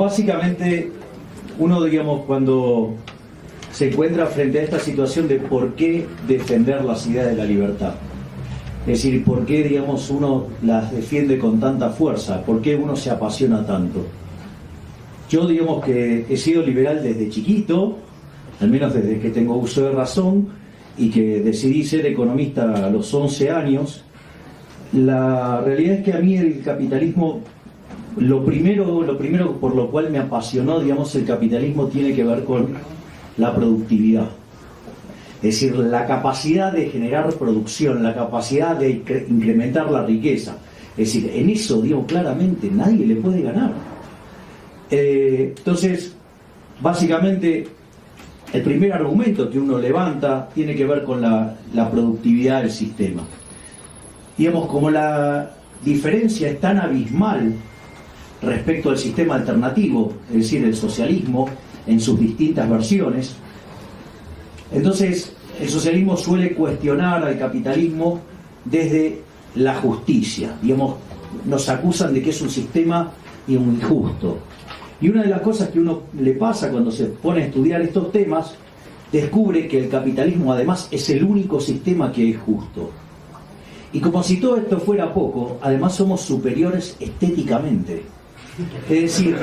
básicamente uno, digamos, cuando se encuentra frente a esta situación de por qué defender las ideas de la libertad, es decir, por qué, digamos, uno las defiende con tanta fuerza, por qué uno se apasiona tanto. Yo, digamos, que he sido liberal desde chiquito, al menos desde que tengo uso de razón, y que decidí ser economista a los 11 años. La realidad es que a mí el capitalismo, lo primero por lo cual me apasionó, digamos, el capitalismo tiene que ver con la productividad. Es decir, la capacidad de generar producción, la capacidad de incrementar la riqueza. Es decir, en eso, digo, claramente nadie le puede ganar. Entonces, básicamente, el primer argumento que uno levanta tiene que ver con la productividad del sistema. Digamos, como la diferencia es tan abismal respecto al sistema alternativo, es decir, el socialismo en sus distintas versiones, entonces el socialismo suele cuestionar al capitalismo desde la justicia. Digamos, nos acusan de que es un sistema injusto. Y una de las cosas que uno le pasa cuando se pone a estudiar estos temas, descubre que el capitalismo además es el único sistema que es justo. Y como si todo esto fuera poco, además somos superiores estéticamente. Es decir,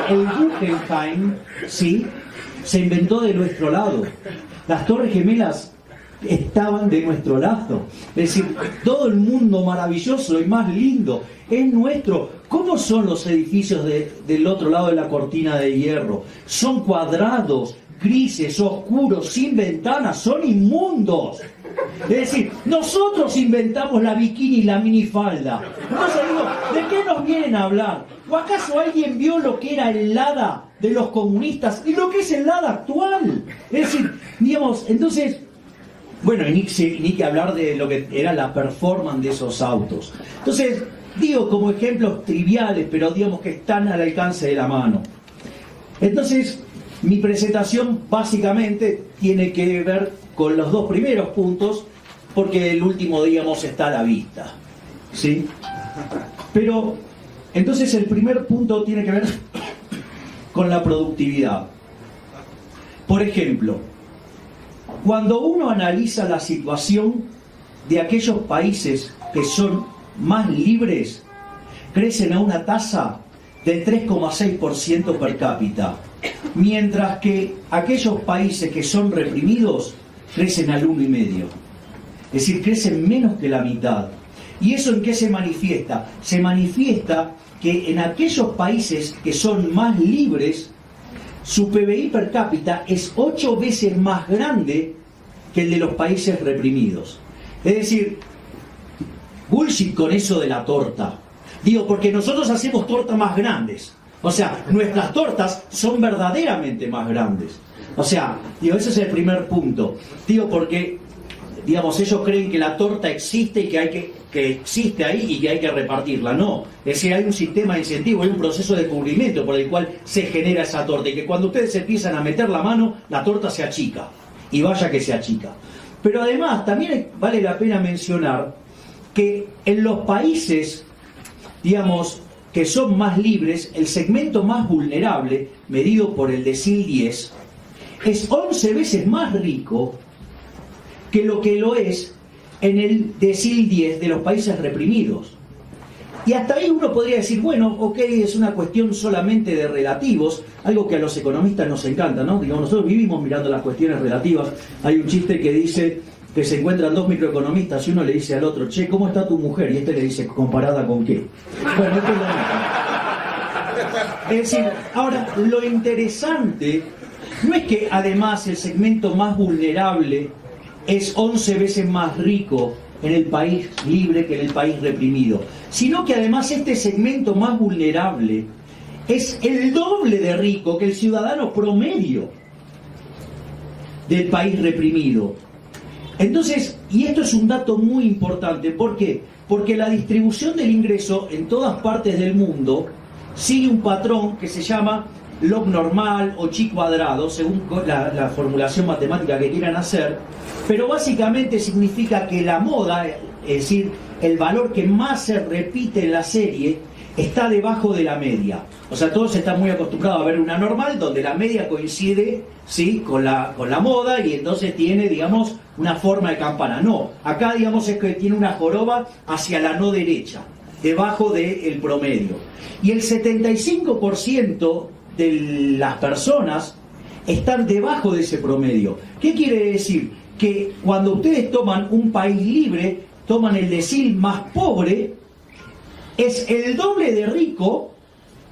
el Guggenheim, ¿sí?, se inventó de nuestro lado. Las Torres Gemelas estaban de nuestro lado. Es decir, todo el mundo maravilloso y más lindo es nuestro. ¿Cómo son los edificios del otro lado de la cortina de hierro? Son cuadrados, grises, oscuros, sin ventanas, son inmundos. Es decir, nosotros inventamos la bikini y la minifalda. Entonces digo, ¿de qué nos vienen a hablar? ¿O acaso alguien vio lo que era el Lada de los comunistas y lo que es el Lada actual? Es decir, digamos, entonces, bueno, y ni que hablar de lo que era la performance de esos autos. Entonces, digo como ejemplos triviales, pero digamos que están al alcance de la mano. Entonces, mi presentación básicamente tiene que ver con los dos primeros puntos, porque el último, digamos, está a la vista, ¿sí? Pero, entonces el primer punto tiene que ver con la productividad. Por ejemplo, cuando uno analiza la situación de aquellos países que son más libres, crecen a una tasa del 3,6% per cápita, mientras que aquellos países que son reprimidos crecen al 1,5%. Es decir, crecen menos que la mitad. ¿Y eso en qué se manifiesta? Se manifiesta que en aquellos países que son más libres, su PBI per cápita es 8 veces más grande que el de los países reprimidos. Es decir, bullshit con eso de la torta. Digo, porque nosotros hacemos tortas más grandes. O sea, nuestras tortas son verdaderamente más grandes. O sea, digo, ese es el primer punto. Digo, porque, digamos, ellos creen que la torta existe y que existe ahí y que hay que repartirla. No, es decir, hay un sistema de incentivo, hay un proceso de cubrimiento por el cual se genera esa torta. Y que cuando ustedes empiezan a meter la mano, la torta se achica. Y vaya que se achica. Pero además, también vale la pena mencionar que en los países, digamos, que son más libres, el segmento más vulnerable, medido por el decil 10, es 11 veces más rico que lo es en el decil 10 de los países reprimidos. Y hasta ahí uno podría decir, bueno, ok, es una cuestión solamente de relativos, algo que a los economistas nos encanta, ¿no? Digamos, nosotros vivimos mirando las cuestiones relativas. Hay un chiste que dice que se encuentran dos microeconomistas y uno le dice al otro, che, ¿cómo está tu mujer? Y este le dice, ¿comparada con qué? Bueno, esto es lo mismo. Es decir, ahora, lo interesante no es que además el segmento más vulnerable es 11 veces más rico en el país libre que en el país reprimido, sino que además este segmento más vulnerable es el doble de rico que el ciudadano promedio del país reprimido. Entonces, y esto es un dato muy importante, ¿por qué? Porque la distribución del ingreso en todas partes del mundo sigue un patrón que se llama log normal o chi cuadrado, según la formulación matemática que quieran hacer, pero básicamente significa que la moda, es decir, el valor que más se repite en la serie, está debajo de la media. O sea, todos están muy acostumbrados a ver una normal donde la media coincide, ¿sí?, con la moda, y entonces tiene, digamos, una forma de campana. No, acá, digamos, es que tiene una joroba hacia la no derecha, debajo del promedio. Y el 75% de las personas están debajo de ese promedio. ¿Qué quiere decir? Que cuando ustedes toman un país libre, toman el decil más pobre, es el doble de rico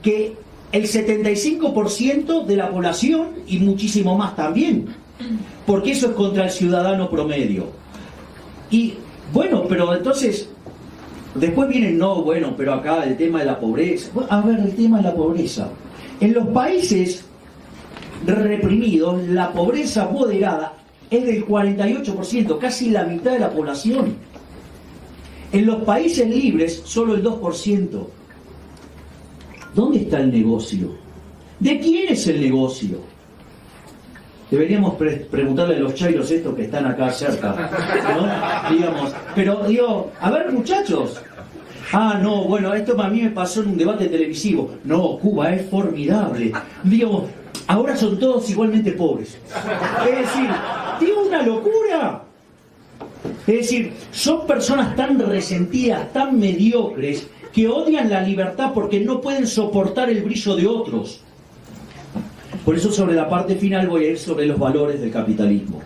que el 75% de la población, y muchísimo más también, porque eso es contra el ciudadano promedio. Y bueno, pero entonces después vienen, no, bueno, pero acá el tema de la pobreza. A ver, el tema de la pobreza. En los países reprimidos, la pobreza moderada es del 48%, casi la mitad de la población. En los países libres, solo el 2%. ¿Dónde está el negocio? ¿De quién es el negocio? Deberíamos preguntarle a los chairos estos que están acá cerca, ¿no? Digamos, pero digo, a ver, muchachos. Ah, no, bueno, esto a mí me pasó en un debate televisivo. No, Cuba es formidable. Digo, ahora son todos igualmente pobres. Es decir, digo, una locura. Es decir, son personas tan resentidas, tan mediocres, que odian la libertad porque no pueden soportar el brillo de otros. Por eso, sobre la parte final voy a ir sobre los valores del capitalismo.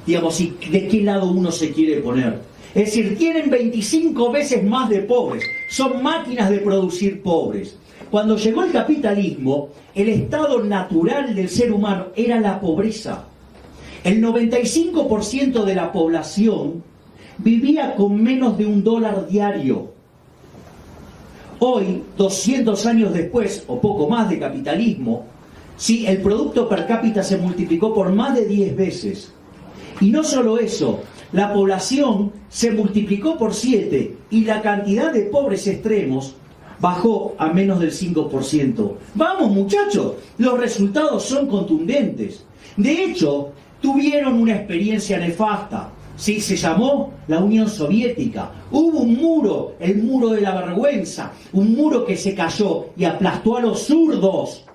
Digamos, y de qué lado uno se quiere poner. Es decir, tienen 25 veces más de pobres. Son máquinas de producir pobres. Cuando llegó el capitalismo, el estado natural del ser humano era la pobreza. El 95% de la población vivía con menos de $1 diario. Hoy, 200 años después, o poco más de capitalismo, sí, el producto per cápita se multiplicó por más de 10 veces. Y no solo eso, la población se multiplicó por 7 y la cantidad de pobres extremos bajó a menos del 5%. Vamos, muchachos, los resultados son contundentes. De hecho, tuvieron una experiencia nefasta. Sí, se llamó la Unión Soviética. Hubo un muro, el muro de la vergüenza, un muro que se cayó y aplastó a los zurdos.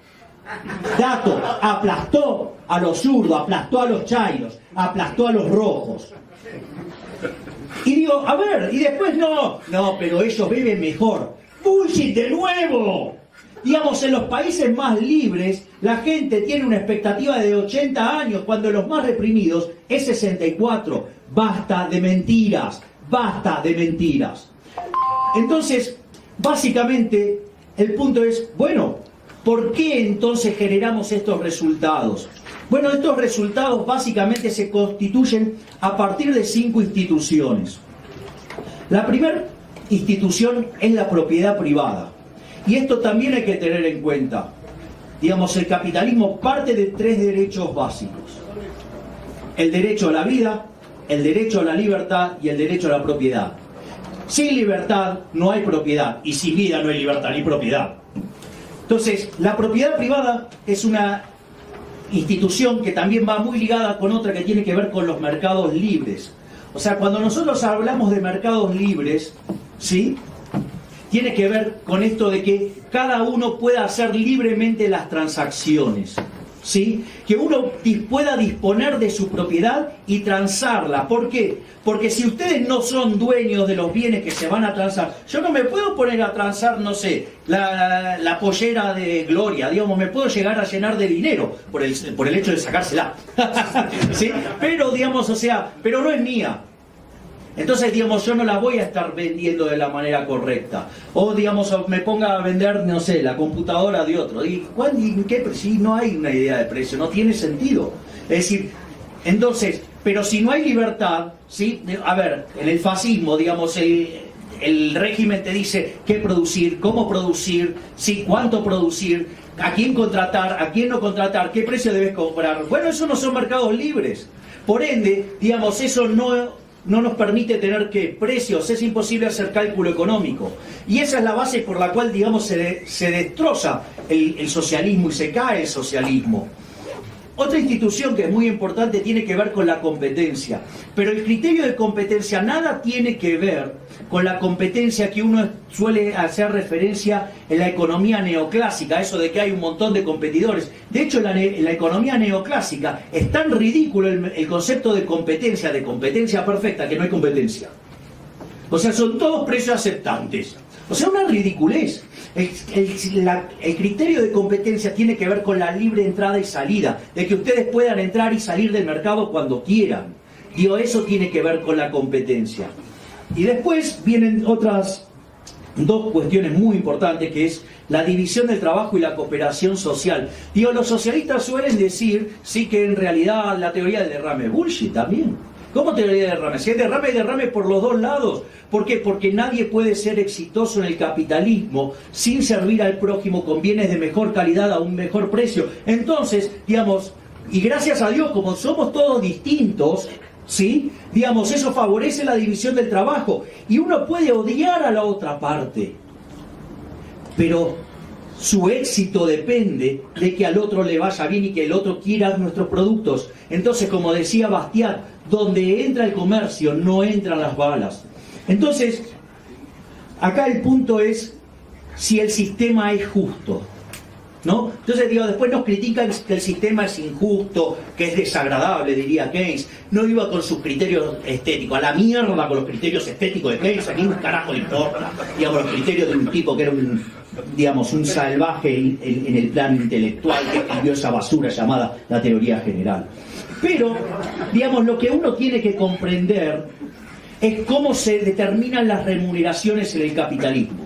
Dato, aplastó a los zurdos, aplastó a los chairos, aplastó a los rojos. Y digo, a ver, y después no, pero ellos viven mejor. ¡Bullshit de nuevo! Digamos, en los países más libres, la gente tiene una expectativa de 80 años, cuando los más reprimidos es 64. Basta de mentiras, basta de mentiras. Entonces, básicamente, el punto es, bueno, ¿por qué entonces generamos estos resultados? Bueno, estos resultados básicamente se constituyen a partir de 5 instituciones. La primera institución es la propiedad privada. Y esto también hay que tener en cuenta. Digamos, el capitalismo parte de 3 derechos básicos. El derecho a la vida, el derecho a la libertad y el derecho a la propiedad. Sin libertad no hay propiedad, y sin vida no hay libertad ni propiedad. Entonces, la propiedad privada es una institución que también va muy ligada con otra que tiene que ver con los mercados libres. O sea, cuando nosotros hablamos de mercados libres, ¿sí?, tiene que ver con esto de que cada uno pueda hacer libremente las transacciones, ¿sí? Que uno pueda disponer de su propiedad y transarla. ¿Por qué? Porque si ustedes no son dueños de los bienes que se van a transar, yo no me puedo poner a transar, no sé, la pollera de Gloria, digamos, me puedo llegar a llenar de dinero por el hecho de sacársela, ¿sí? Pero, digamos, o sea, pero no es mía. Entonces, digamos, yo no la voy a estar vendiendo de la manera correcta. O, digamos, me ponga a vender, no sé, la computadora de otro. ¿Y qué precio? Sí, no hay una idea de precio, no tiene sentido. Es decir, entonces, pero si no hay libertad, ¿sí? A ver, en el fascismo, digamos, el régimen te dice qué producir, cómo producir, ¿sí? Cuánto producir, a quién contratar, a quién no contratar, qué precio debes comprar. Bueno, eso no son mercados libres. Por ende, digamos, eso no nos permite tener precios, es imposible hacer cálculo económico. Y esa es la base por la cual, digamos, se destroza el socialismo y se cae el socialismo. Otra institución que es muy importante tiene que ver con la competencia, pero el criterio de competencia nada tiene que ver con la competencia que uno suele hacer referencia en la economía neoclásica, eso de que hay un montón de competidores. De hecho, en la economía neoclásica es tan ridículo el concepto de competencia perfecta, que no hay competencia. O sea, son todos precios aceptantes. O sea, una ridiculez. El criterio de competencia tiene que ver con la libre entrada y salida, de que ustedes puedan entrar y salir del mercado cuando quieran. Digo, eso tiene que ver con la competencia. Y después vienen otras dos cuestiones muy importantes, que es la división del trabajo y la cooperación social. Digo, los socialistas suelen decir, sí, que en realidad la teoría del derrame es bullshit también. ¿Cómo teoría de derrame? Si hay derrame por los dos lados. ¿Por qué? Porque nadie puede ser exitoso en el capitalismo sin servir al prójimo con bienes de mejor calidad a un mejor precio. Entonces, digamos, y gracias a Dios, como somos todos distintos, ¿sí? Digamos, eso favorece la división del trabajo. Y uno puede odiar a la otra parte, pero su éxito depende de que al otro le vaya bien y que el otro quiera nuestros productos. Entonces, como decía Bastiat, donde entra el comercio no entran las balas. Entonces, acá el punto es si el sistema es justo, ¿no? Entonces, digo, después nos critican que el sistema es injusto, que es desagradable, diría Keynes. No iba con sus criterios estéticos, a la mierda con los criterios estéticos de Keynes, a ni un carajo le importa, digamos, los criterios de un tipo que era un salvaje en el plano intelectual, que escribió esa basura llamada la teoría general. Pero, digamos, lo que uno tiene que comprender es cómo se determinan las remuneraciones en el capitalismo.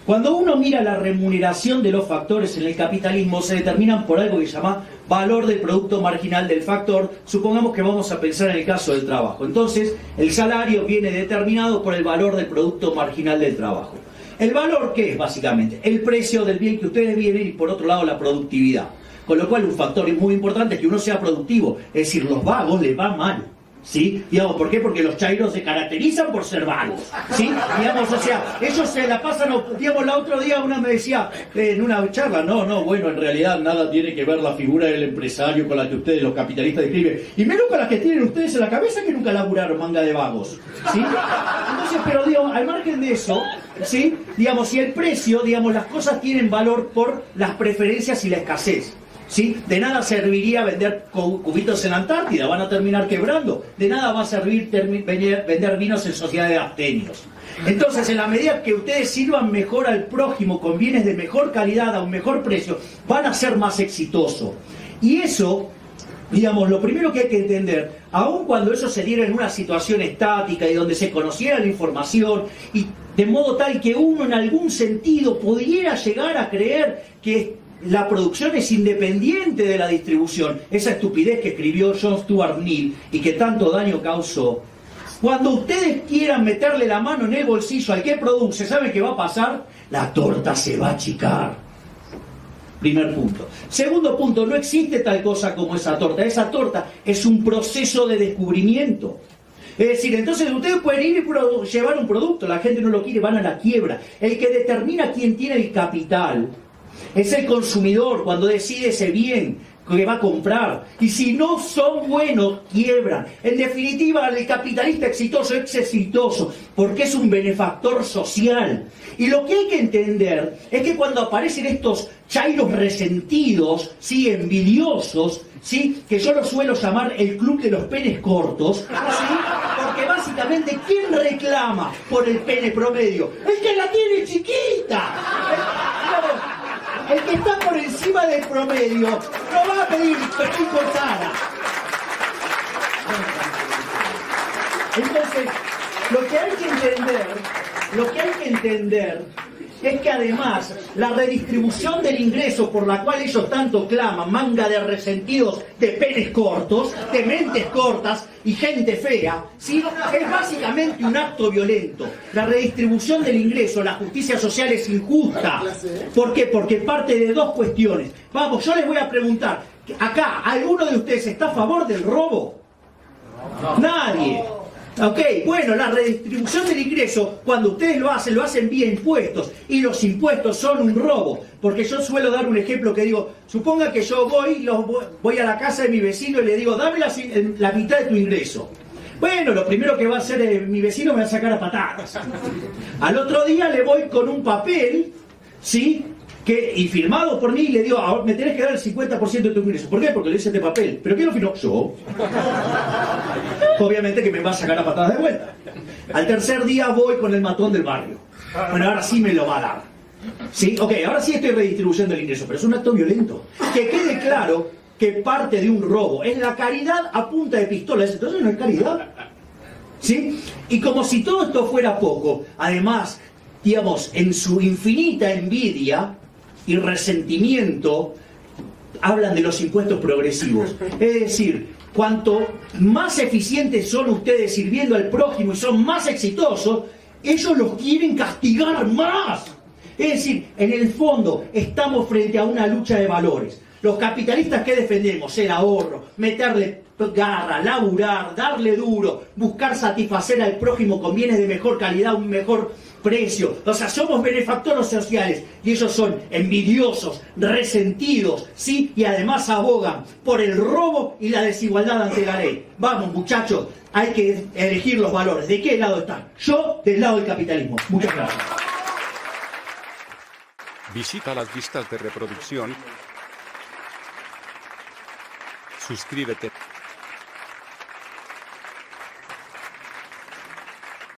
Cuando uno mira la remuneración de los factores en el capitalismo, se determinan por algo que se llama valor del producto marginal del factor. Supongamos que vamos a pensar en el caso del trabajo. Entonces, el salario viene determinado por el valor del producto marginal del trabajo. ¿El valor qué es, básicamente? El precio del bien que ustedes vienen y, por otro lado, la productividad. Con lo cual, un factor muy importante es que uno sea productivo. Es decir, los vagos les va mal, ¿sí? Digamos, ¿por qué? Porque los chairos se caracterizan por ser vagos, ¿sí? Digamos, o sea, ellos se la pasan, digamos, la otro día una me decía, en una charla, bueno, en realidad nada tiene que ver la figura del empresario con la que ustedes, los capitalistas, describen. Y menos con las que tienen ustedes en la cabeza, que nunca laburaron, manga de vagos, ¿sí? Entonces, pero, digo, al margen de eso, ¿sí? Digamos, si el precio, digamos, las cosas tienen valor por las preferencias y la escasez. ¿Sí? De nada serviría vender cubitos en la Antártida, van a terminar quebrando. De nada va a servir vender vinos en sociedad de abstenios. Entonces, en la medida que ustedes sirvan mejor al prójimo con bienes de mejor calidad a un mejor precio, van a ser más exitosos. Y eso, digamos, lo primero que hay que entender, aun cuando eso se diera en una situación estática y donde se conociera la información, y de modo tal que uno en algún sentido pudiera llegar a creer que la producción es independiente de la distribución, esa estupidez que escribió John Stuart Mill y que tanto daño causó. Cuando ustedes quieran meterle la mano en el bolsillo al que produce, ¿saben qué va a pasar? La torta se va a achicar. Primer punto. Segundo punto, no existe tal cosa como esa torta. Esa torta es un proceso de descubrimiento. Es decir, entonces ustedes pueden ir y llevar un producto, la gente no lo quiere, van a la quiebra. El que determina quién tiene el capital es el consumidor, cuando decide ese bien que va a comprar. Y si no son buenos, quiebran. En definitiva, el capitalista exitoso es exitoso porque es un benefactor social. Y lo que hay que entender es que cuando aparecen estos chairos resentidos, ¿sí? Envidiosos, ¿sí? Que yo los suelo llamar el club de los penes cortos, ¿sí? Porque básicamente, ¿quién reclama por el pene promedio? El que la tiene chiquita. El que está por encima del promedio no va a pedir petit cortada. Entonces, lo que hay que entender es que además la redistribución del ingreso por la cual ellos tanto claman, manga de resentidos de penes cortos, de mentes cortas y gente fea, ¿sí? Es básicamente un acto violento. La redistribución del ingreso, la justicia social es injusta. ¿Por qué? Porque parte de dos cuestiones. Vamos, yo les voy a preguntar, acá, ¿alguno de ustedes está a favor del robo? Nadie. Ok, bueno, la redistribución del ingreso, cuando ustedes lo hacen vía impuestos, y los impuestos son un robo, porque yo suelo dar un ejemplo que digo, suponga que yo voy a la casa de mi vecino y le digo, dame la mitad de tu ingreso. Bueno, lo primero que va a hacer mi vecino me va a sacar a patadas. Al otro día le voy con un papel, ¿sí?, y firmado por mí, y le digo, ahora me tenés que dar el 50% de tu ingreso. ¿Por qué? Porque le hice este papel. ¿Pero quién lo firmó? Yo. Obviamente que me va a sacar a patadas de vuelta. Al tercer día voy con el matón del barrio. Bueno, ahora sí me lo va a dar. ¿Sí? Ok, ahora sí estoy redistribuyendo el ingreso, pero es un acto violento. Que quede claro que parte de un robo. Es la caridad a punta de pistola. Entonces no es caridad. ¿Sí? Y como si todo esto fuera poco, además, digamos, en su infinita envidia y resentimiento, hablan de los impuestos progresivos. Es decir, cuanto más eficientes son ustedes sirviendo al prójimo y son más exitosos, ellos los quieren castigar más. Es decir, en el fondo estamos frente a una lucha de valores. Los capitalistas que defendemos, el ahorro, meterle garra, laburar, darle duro, buscar satisfacer al prójimo con bienes de mejor calidad, un mejor precio. O sea, somos benefactores sociales y ellos son envidiosos, resentidos, ¿sí? Y además abogan por el robo y la desigualdad ante la ley. Vamos, muchachos, hay que elegir los valores. ¿De qué lado están? Yo, del lado del capitalismo. Muchas gracias. Visita las listas de reproducción. Suscríbete.